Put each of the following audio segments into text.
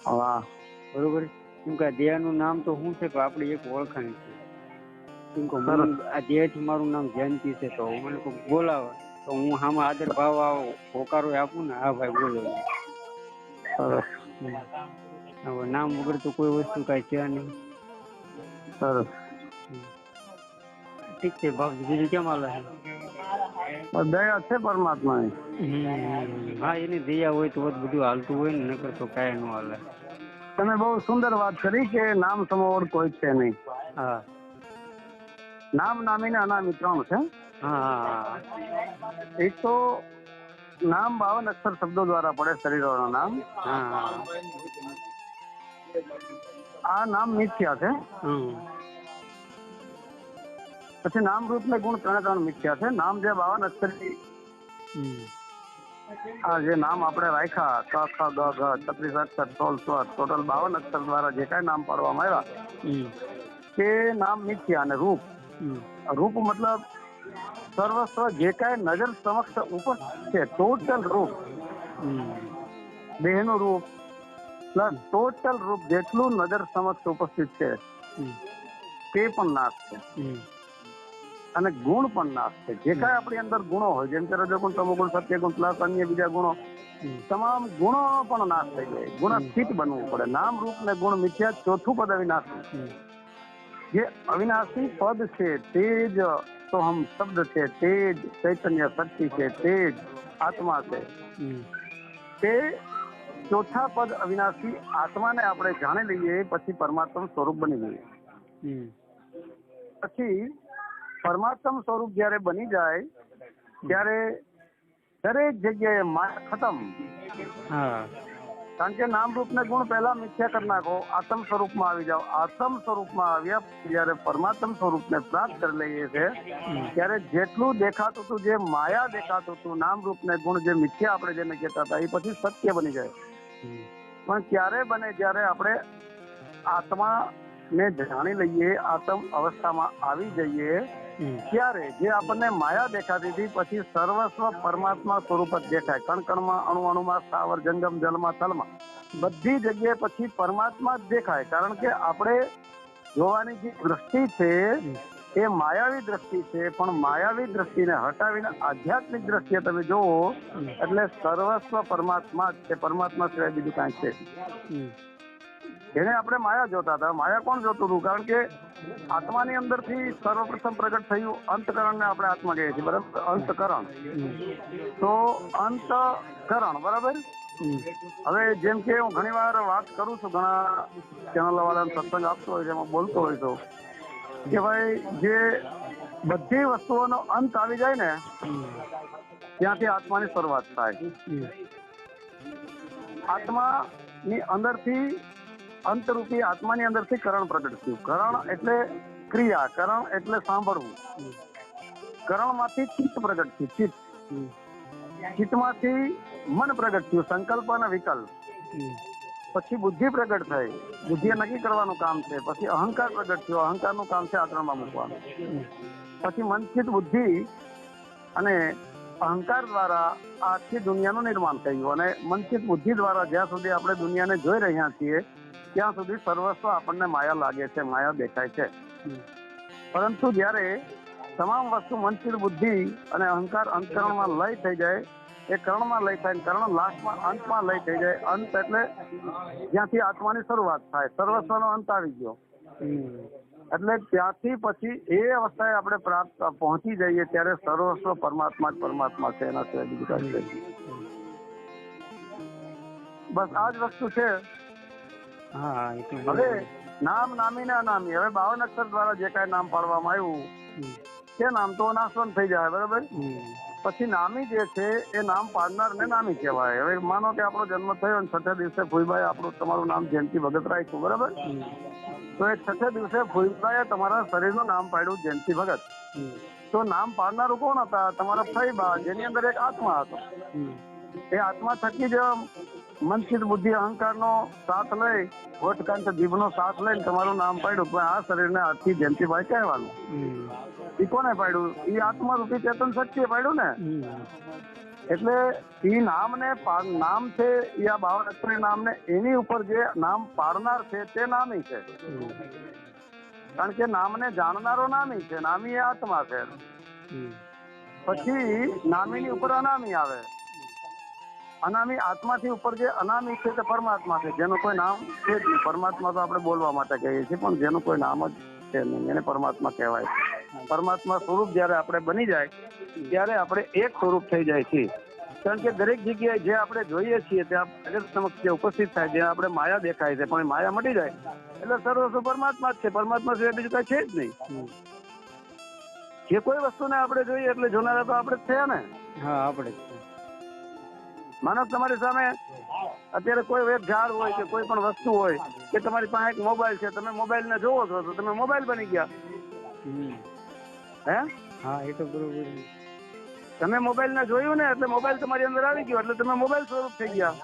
વાહ. બરોબર. કેમ કે આ દેહનું નામ તો શું છે કે આપણી એક ઓળખાણ છે. કેમ કે સરસ. આ દેહથી મારું નામ જયંતિ છે, તો મને કોઈ બોલાવે તો હું આમાં આદર ભાવ હોકારો આપું ને, હા ભાઈ બોલો. સરસ હવે નામ વગર તો કોઈ વસ્તુ કાંઈ છે નહીં. સરસ. ઠીક છે ભાવ, બીજું કેમ હાલે છે? દયા છે પરમાત્માની. હા, એની દયા હોય તો બધું હાલતું હોય ને, નકર તો કાંઈ ન હાલે. તમે બહુ સુંદર વાત કરી કે નામ સમોવડ કોઈ છે નહીં. હા. નામ નામી ને અનામી 3 છે. હા. એક તો નામ 52 અક્ષર શબ્દો દ્વારા પડે, શરીરોના નામ. હા. આ નામ મિથ્યા છે. પછી નામ રૂપ ને ગુણ 3 મિથ્યા છે. નામ જે 52 અક્ષરી, આ જે નામ આપણે રાખ્યા ક ખ ગ ઘ 36 અક્ષર 16 સ્વર, ટોટલ 52 અક્ષર દ્વારા જે કાંઈ નામ પાડવામાં આવ્યા તે નામ મિથ્યા. અને રૂપ, રૂપ મતલબ સર્વસ્વ જે કાંઈ નજર સમક્ષ ઉપસ્થિત છે, ટોટલ રૂપ, દેહનું રૂપ પ્લસ ટોટલ રૂપ જેટલું નજર સમક્ષ ઉપસ્થિત છે તે પણ નાશ છે. અને ગુણ પણ નાશ છે. જે કાંઈ આપણી અંદર ગુણો હોય, જેમ કે રજોગુણ, તમોગુણ, સત્યગુણ પ્લસ અન્ય બીજા ગુણો, તમામ ગુણો પણ નાશ થઈ જાય. ગુણસ્થિત બનવું પડે. નામ રૂપ ને ગુણ મિથ્યા. ચોથું પદ અવિનાશી. જે અવિનાશી પદ છે તે જ તો હમ શબ્દ છે, તે જ ચૈતન્ય શક્તિ છે, તે જ આત્મા છે. તે ચોથા પદ અવિનાશી આત્માને આપણે જાણી લઈએ પછી પરમાત્મા સ્વરૂપ બની જઈએ. પછી પરમાત્મ સ્વરૂપ જયારે બની જાય ત્યારે દરેક જગ્યાએ માયા ખતમ. કારણ કે નામ રૂપ ને ગુણ પહેલા મિથ્યા કરી નાખો, આત્મ સ્વરૂપમાં આવી જાઓ. આત્મ સ્વરૂપમાં આવ્યા જયારે પરમાત્મ સ્વરૂપને પ્રાપ્ત કરી લઈએ છે ત્યારે જેટલું દેખાતું હતું, જે માયા દેખાતું હતું, નામ રૂપ ને ગુણ જે મિથ્યા આપણે જેને કહેતા હતા, એ પછી સત્ય બની જાય. પણ ક્યારે બને? જ્યારે આપણે આત્મા ને જાણી લઈએ, આત્મ અવસ્થામાં આવી જઈએ ત્યારે જે આપણને માયા દેખાતી હતી પછી સર્વસ્વ પરમાત્મા સ્વરૂપ જ દેખાય. કણ કણમાં, અણુ અણુમાં, સ્થાવર જંગમ, જલમાં, થલમાં, બધી જગ્યાએ પછી પરમાત્મા જ દેખાય. કારણ કે આપણે જોવાની જે દ્રષ્ટિ છે એ માયાવી દ્રષ્ટિ છે, પણ માયાવી દ્રષ્ટિને હટાવીને આધ્યાત્મિક દ્રષ્ટિએ તમે જોવો એટલે સર્વસ્વ પરમાત્મા જ છે. પરમાત્મા સિવાય બીજું કાંઈ છે. જેને આપણે માયા જોતા હતા, માયા કોણ જોતું હતું? કારણ કે આત્માની અંદરથી સર્વપ્રથમ પ્રગટ થયું અંતકરણ ને આપણે આત્મા કહીએ છીએ, બરાબર? અંતકરણ. તો અંતકરણ, બરાબર. હવે જેમ કે હું ઘણી વાર વાત કરું છું, ઘણા ચેનલ વાળાને સત્સંગ આપતો હોય છે, એમાં બોલતો હોય તો કે ભાઈ જે બધી વસ્તુઓનો અંત આવી જાય ને ત્યાંથી આત્માની શરૂઆત થાય. આત્માની અંદરથી, અંતરૂપી આત્માની અંદરથી કરણ પ્રગટ થયું. કરણ એટલે ક્રિયા, કરણ એટલે સાંભળવું. કરણમાંથી ચિત્ત પ્રગટ થયું, ચિત્ત. ચિત્તમાંથી મન પ્રગટ થયું, સંકલ્પ અને વિકલ્પ. પછી બુદ્ધિ પ્રગટ થઈ, બુદ્ધિએ નક્કી કરવાનું કામ છે. પછી અહંકાર પ્રગટ થયો, અહંકારનું કામ છે આચરણમાં મૂકવાનું. પછી મન, ચિત્ત, બુદ્ધિ અને અહંકાર દ્વારા આખી દુનિયાનું નિર્માણ થયું. અને મન, ચિત્ત, બુદ્ધિ દ્વારા જ્યાં સુધી આપણે દુનિયાને જોઈ રહ્યા છીએ ત્યાં સુધી સર્વસ્વ આપણને માયા લાગે છે, માયા દેખાય છે. પરંતુ જ્યારે તમામ વસ્તુ મન, ચિત્ત, બુદ્ધિ અને અહંકાર અંતકરણમાં લય થઈ જાય, એ કરણમાં લય થાય, કરણ લાસ્ટમાં અંતમાં લય થઈ જાય. અંત એટલે જ્યાંથી આત્માની શરૂઆત થાય, સર્વસ્વનો અંત આવી ગયો. એટલે ત્યાંથી પછી એ અવસ્થાએ આપણે પ્રાપ્ત પહોંચી જઈએ ત્યારે સર્વસ્વ પરમાત્મા જ પરમાત્મા છે, એના સિવાય બીજું કાંઈ છે. બસ આ જ વસ્તુ છે. હવે નામ નામી ને અનામી, હવે 52 અક્ષર દ્વારા જે કાંઈ નામ પાડવામાં આવ્યું તે નામ તો નાશવંત થઈ જાય, બરાબર. પછી નામી જે છે એ નામ પાડનાર ને નામી કહેવાય. હવે માનો કે આપણો જન્મ થયો અને 6થે દિવસે ફૂઈભાઈ આપણું તમારું નામ જયંતિ ભગત રાખ્યું, બરાબર. તો એ 6થે દિવસે ફૂઈભાઈએ તમારા શરીરનું નામ પાડ્યું જયંતિ ભગત. તો નામ પાડનારું કોણ હતા? તમારા ફઈબા, જેની અંદર એક આત્મા હતો. એ આત્મા થકી જ મન, ચિત્ત, બુદ્ધિ, અહંકારનો સાથ લઈ, હોઠ, કંઠ, જીભનો સાથ લઈને તમારું નામ પાડ્યું. પણ આ શરીરને આજથી જયંતિભાઈ કહેવાનું. એ કોને પાડ્યું? એ આત્મા રૂપી ચેતન શક્તિએ પાડ્યું ને. એટલે એ નામ છે એ આ 52 અક્ષરી નામ ને એની ઉપર જે નામ પાડનાર છે તે નામી છે. કારણ કે નામને જાણનારો નામી છે, નામી એ આત્મા છે. પછી નામીની ઉપર અનામી આવે. અનામી આત્માથી ઉપર જે અનામી છે તે પરમાત્મા છે, જેનું કોઈ નામ છે જ નહીં. પરમાત્મા તો આપણે બોલવા માટે કહીએ છીએ, પણ જેનું કોઈ નામ જ છે નહીં એને પરમાત્મા કહેવાય. પરમાત્મા સ્વરૂપ જયારે આપણે બની જાય ત્યારે આપણે એક સ્વરૂપ થઈ જાય છીએ. કારણ કે દરેક જગ્યાએ જે આપણે જોઈએ છીએ ત્યાં જગત સમક્ષ જે ઉપસ્થિત થાય, જે આપણે માયા દેખાય છે, પણ એ માયા મટી જાય એટલે સર્વસ્વ પરમાત્મા જ છે. પરમાત્મા સિવાય બીજું કઈ છે જ નહીં. જે કોઈ વસ્તુને આપણે જોઈએ એટલે જોનારા તો આપણે જ થયા ને. હા, આપણે માનો તમારી સામે અત્યારે કોઈ એક ઝાડ હોય કે કોઈ પણ વસ્તુ હોય કે તમારી પાસે એક મોબાઈલ છે, તમે મોબાઈલ ને જોવો છો તો તમે મોબાઈલ બની ગયા. હે? હા, એ તો બરોબર. તમે મોબાઈલ ને જોયું ને એટલે મોબાઈલ તમારી અંદર આવી ગયો એટલે તમે મોબાઈલ સ્વરૂપ થઈ ગયા.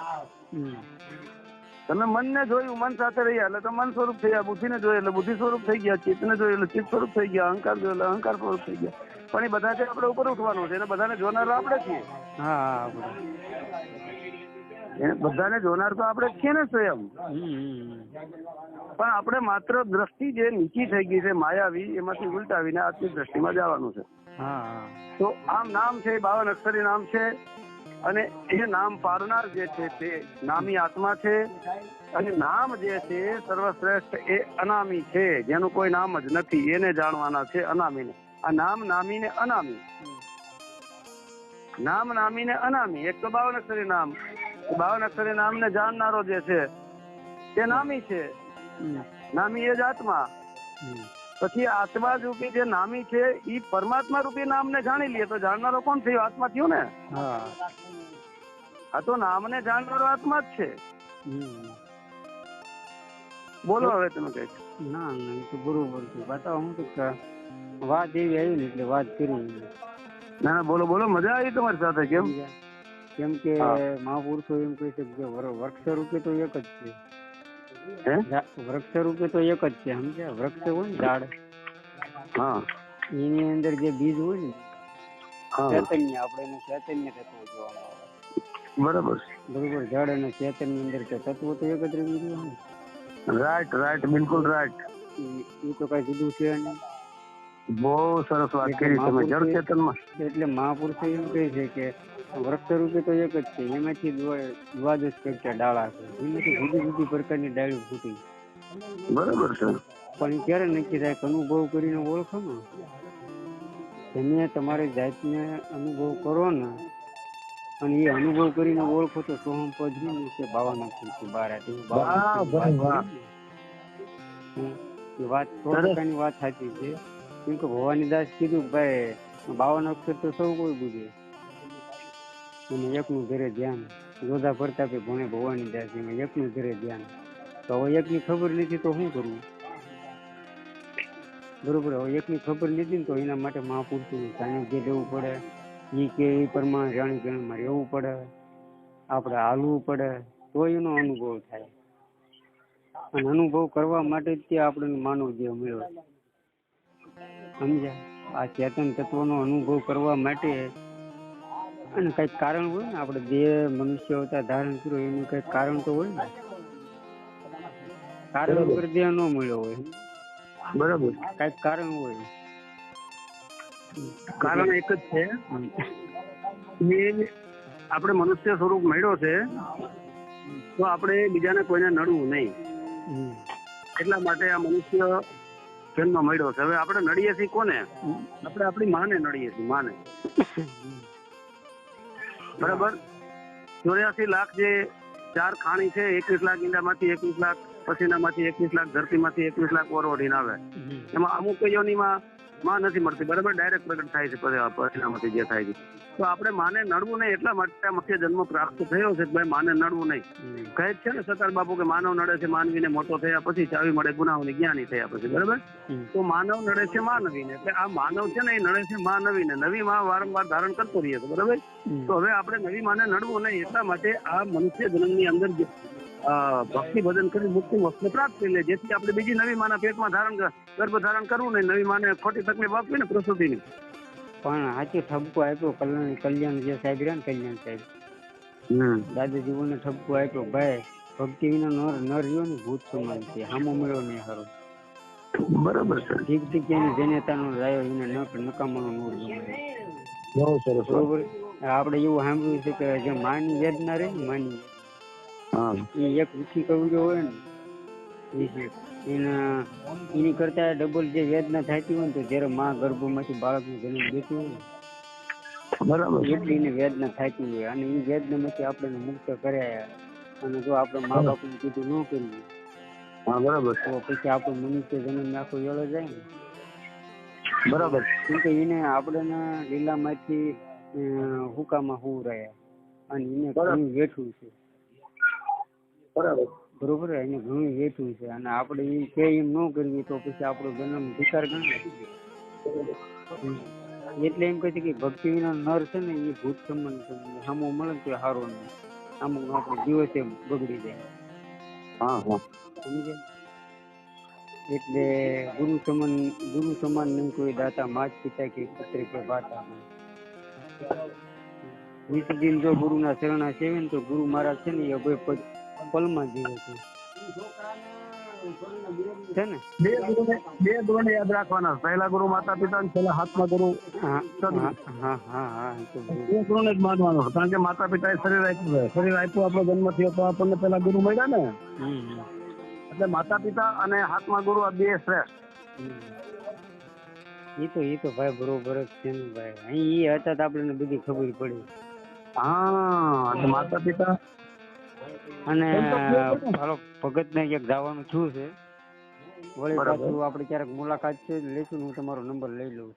તમે મન ને જોયું, મન સાથે રહ્યા એટલે તમે મન સ્વરૂપ થઈ ગયા. બુદ્ધિ ને જોયું એટલે બુદ્ધિ સ્વરૂપ થઈ ગયા. ચિત્ત ને જોયું એટલે ચિત્ત સ્વરૂપ થઈ ગયા. અહંકાર જોયું એટલે અહંકાર સ્વરૂપ થઈ ગયા. પણ એ બધા આપણે ઉપર ઉઠવાનું છે, એટલે બધાને જોનાર આપણે છીએ. હા, બધાને જોનાર તો આપણે છીએ ને સ્વયં. પણ આપણે માત્ર દ્રષ્ટિ જે નીચી થઈ ગઈ છે માયાવી, એમાંથી ઉલટાવીને આત્મિક દ્રષ્ટિમાં જવાનું છે. તો આમ નામ છે, 52 અક્ષરી નામ છે. અને એ નામ પાડનાર જે છે તે નામી આત્મા છે. અને નામ જે છે સર્વશ્રેષ્ઠ એ અનામી છે, જેનું કોઈ નામ જ નથી. એને જાણવાના છે અનામીને. આ નામ નામી ને અનામી, નામ નામી ને અનામી. એક તો 52 અક્ષરી નામ, 52 અક્ષરી નામ ને જાણનારો જે છે તે નામી છે. નામી એ જ આત્મા. પછી આત્મા રૂપી જે નામી છે એ પરમાત્મા રૂપી નામને જાણી લે તો જાણનારો કોણ થયો? આત્મા થયો ને. આ તો નામને જાણનારો આત્મા જ છે. બોલો હવે તમે કઈ. ના, તો બરોબર છે. બતાવો. હું તો વાત એવી આવી ને એટલે વાત કરી. ના, બોલો બોલો, મજા આવી તમારી સાથે. કેમ કે મહાપુરુષો એમ કહે છે કે વૃક્ષ રૂપે તો એક જ છે. વૃક્ષ રૂપે તો એક જ છે. સમજ્યા? વૃક્ષ હોય ને ઝાડ, એની અંદર જે બીજ હોય ને ચૈતન્ય, આપણે ચૈતન્ય તત્વો જોવામાં આવે. બરાબર બરોબર. ઝાડ અને ચેતન ની અંદર તત્વો તો એક જ રહ્યું. રાઈટ રાઈટ, બિલકુલ રાઈટ. એ તો કઈ જુદું છે નહીં. બહુ સરસ વાત કરી તમે. જળ ચેતનમાં એટલે મહાપુરુષો એમ કહે છે કે વૃક્ષ રૂપે તો એક જ છે. એમાંથી દ્વાદશ પ્રકાર ડાળા છે. એમાંથી જુદી જુદી પ્રકારની ડાળીઓ ફૂટી. બરાબર છે. પણ એ ક્યારે નક્કી થાય? અનુભવ કરીને ઓળખો ને. તમે તમારી જાતને અનુભવ કરો ને, અને એ અનુભવ કરીને ઓળખો તો સોહમ પદ છે 52 બહાર વાત 100% વાત સાચી છે. કેમ કે ભવાની દાસ કીધું ભાઈ 52 અક્ષર તો સૌ કોઈ બુજે, અને એકનું ઘરે ધ્યાન. જોધા પ્રતાપે ભણે ભવાની દાસ, એમાં એકનું ઘરે ધ્યાન. તો હવે એકની ખબર લીધી તો શું કરવું? બરોબર. હવે એકની ખબર લીધી ને તો એના માટે મહાપુરુષોનું સાનિધ્ય લેવું પડે. એ કે એ પ્રમાણે જાણી ગણમાં રહેવું પડે, આપણે હાલવું પડે, તો એનો અનુભવ થાય. અને અનુભવ કરવા માટે જ ત્યાં આપણને માનવ દેહ મળ્યો. સમજ્યા? આ ચેતન તત્વનો અનુભવ કરવા માટે અને કઈક કારણ હોય ને. આપણે દેહ મનુષ્ય અવતાર ધારણ કર્યો એનું કઈક કારણ તો હોય ને. કારણ વગર દેહ ન મળ્યો હોય. બરાબર. કઈક કારણ હોય. કારણ એક જ છે, આપણે મનુષ્ય સ્વરૂપ મળ્યો છે તો આપણે બીજાને કોઈને નડવું નહીં. એટલા માટે આ મનુષ્ય જન્મ મળ્યો છે. હવે આપણે નડીએ છીએ કોને? આપણે આપણી માને નડીએ છીએ. માને. બરાબર. 84 લાખ જે 4 ખાણી છે, 21 લાખ ઈંડામાંથી 21 લાખ પસીનામાંથી 21 લાખ ધરતીમાંથી 21 લાખ ઓરવડીને આવે. એમાં અમુક યોનિમાં માં નથી મળતી. બરાબર. ડાયરેક્ટ પ્રગટ થાય છે પસીનામાંથી જે થાય છે. તો આપણે માને નડવું નહીં. એટલા માટે મનુષ્ય જન્મ પ્રાપ્ત થયો છે. ભાઈ માને નડવું નહીં. કહે છે ને સતાર બાપુ કે માનવ નડે છે માનવીને મોટો થયા પછી, ચાવી મળે ગુનાહોની જ્ઞાની થયા પછી. બરાબર. તો માનવ નડે છે માનવીને. એટલે આ માનવ છે ને એ નડે છે માનવીને. નવી માં વારંવાર ધારણ કરતો રહીએ છે. બરાબર. તો હવે આપણે નવી માને નડવું નહીં. એટલા માટે આ મનુષ્ય જન્મની અંદર ભક્તિ ભજન કરી મુક્તિ મોક્ષ પ્રાપ્ત કરી લે, જેથી આપણે બીજી નવી માના પેટમાં ગર્ભ ધારણ કરવું નહીં. નવી માને ખોટી તકલીફ આપવી ને પ્રસૂતિની. પણ સાચું ઠપકો આપ્યો કલ્યાણ જે સાહેબ રહ્યા ને કલ્યાણ સાહેબ દાદાજીઓને ઠપકો આપ્યો ભાઈ ભક્તિ વિના ન રહ્યો ને ભૂત સમાન છે હામો મેળો નહીં હારો. બરાબર છે. ઠીક ઠીક એની જનેતાનો રાયો એને નકામાનો નૂર ગમે. બહુ સરસ. બરોબર. આપણે એવું સાંભળ્યું છે કે જે માની વેદના રહે ને માની એ એક વીખી કવિરો હોય ને એની કરતા ડબલ જે વેદના થતી હોય ને તો જયારે માં ગર્ભમાંથી બાળકનો જન્મ દેતું હોય ને બરાબર એટલી એને વેદના થતી હોય અને એ વેદનામાંથી આપણે મુક્ત કર્યા અને જો આપણે મા બાપને કીધું ન કરીએ બરાબર તો પછી આપણો મનુષ્ય જન્મ આખો વેળો જાય ને. બરાબર. કેમ કે એને આપણે લીલામાંથી હુકામાં હું રહ્યા અને એને ઘણું વેઠવું છે. બરાબર. બરોબર. એને ઘણું વેઠવું છે અને આપણે એ કે એમ ન કરીએ તો પછી આપણો જન્મ વિકાર ગણાય. એટલે એમ કહે છે કે ભક્તિ વિના નર છે ને એ ભૂત સંબંધ છે. સામો મળે ને તો સારો નહીં. અમુક આપણો દિવસે બગડી જાય. સમજે. એટલે ગુરુ સમાન નહીં કોઈ દાતા માત પિતા કે પુત્ર કે વાતા. નિત્યદિન જો ગુરુના શરણા સેવે ને તો ગુરુ મહારાજ છે ને એ અભય પલમાં જીવે છે ને. બે ગુરુને યાદ રાખવાના. પહેલા ગુરુ માતા પિતા ને છેલ્લા હાથમાં ગુરુ. બે ગુરુને જ માનવાનું કારણ કે માતા પિતાએ શરીર આપ્યું. શરીર આપ્યું આપણો જન્મ થયો તો આપણને પેલા ગુરુ મળ્યા ને. એટલે માતા પિતા અને હાથમાં ગુરુ આ બે શ્રેષ્ઠ. એ તો ભાઈ બરોબર જ છે ને ભાઈ. અહીં એ હતા તો આપણને બધી ખબર પડી. માતા પિતા અને હાલો ભગત ને એક જવાનું થયું છે. વળી પાછું આપણે ક્યારેક મુલાકાત છે લઈશું. હું તમારો નંબર લઈ લઉં.